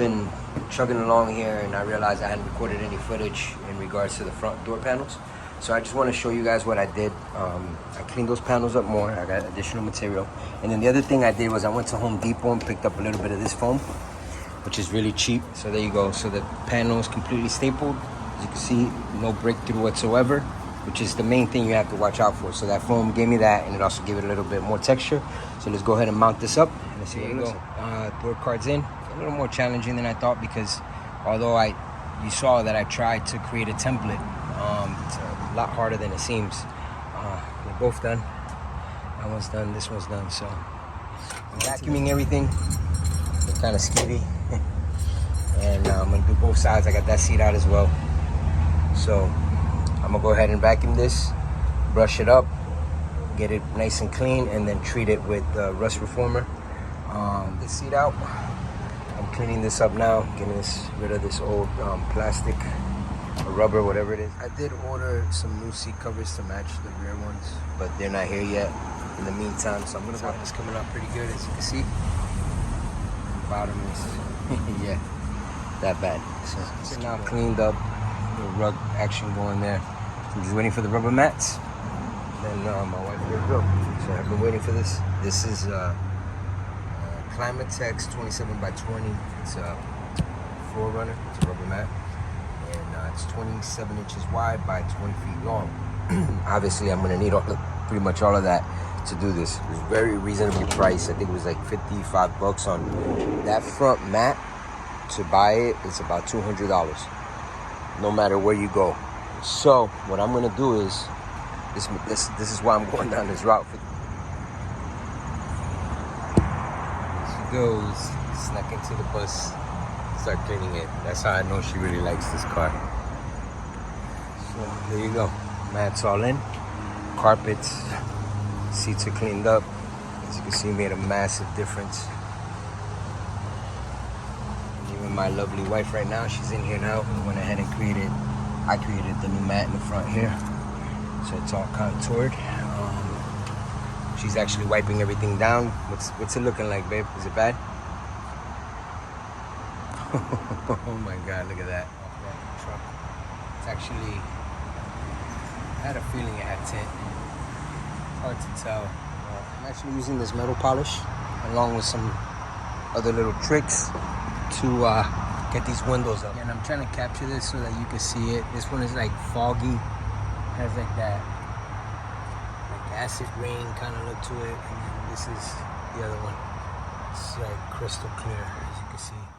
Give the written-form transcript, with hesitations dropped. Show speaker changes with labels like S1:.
S1: been chugging along here and I realized I hadn't recorded any footage in regards to the front door panels. So I just want to show you guys what I did. I cleaned those panels up more. I got additional material. And then the other thing I did was I went to Home Depot and picked up a little bit of this foam, which is really cheap. So there you go. So the panel is completely stapled. As you can see, no breakthrough whatsoever, which is the main thing you have to watch out for. So that foam gave me that, and it also gave it a little bit more texture. So let's go ahead and mount this up and let's see what it looks like. Door card's in. A little more challenging than I thought, because although you saw that I tried to create a template, it's a lot harder than it seems. They're both done. That one's done, this one's done. So I'm vacuuming everything. They're kind of skitty. And I'm gonna do both sides. I got that seat out as well. So I'm gonna go ahead and vacuum this, brush it up, get it nice and clean, and then treat it with rust reformer. The seat out. I'm cleaning this up now, getting rid of this old plastic or rubber, whatever it is. I did order some new seat covers to match the rear ones, but they're not here yet in the meantime. So I'm gonna have this coming out pretty good, as you can see. The bottom is yeah, that bad. So it's now cleaned up. The rug action going there. I'm just waiting for the rubber mats. Then my wife will go. So I've been waiting for this. This is Climatex 27 by 20. It's a floor runner. It's a rubber mat, and it's 27 inches wide by 20 feet long. Obviously, I'm gonna need pretty much all of that to do this. It was very reasonably priced. I think it was like 55 bucks on that front mat. To buy it, it's about $200, no matter where you go. So what I'm gonna do is this is why I'm going down this route. She goes, snuck into the bus, start cleaning it. That's how I know she really likes this car. So there you go. Mats all in, carpets, seats are cleaned up. As you can see, made a massive difference. My lovely wife right now, she's in here now. We went ahead and I created the new mat in the front here, so it's all contoured. She's actually wiping everything down. What's it looking like, babe? Is it bad? Oh my god, look at that. Off-road truck. It's actually, I had a feeling it had tint. Hard to tell. I'm actually using this metal polish along with some other little tricks to get these windows up. And I'm trying to capture this so that you can see it. This one is like foggy, has like that like acid rain kind of look to it, and then this is the other one. It's like crystal clear, as you can see.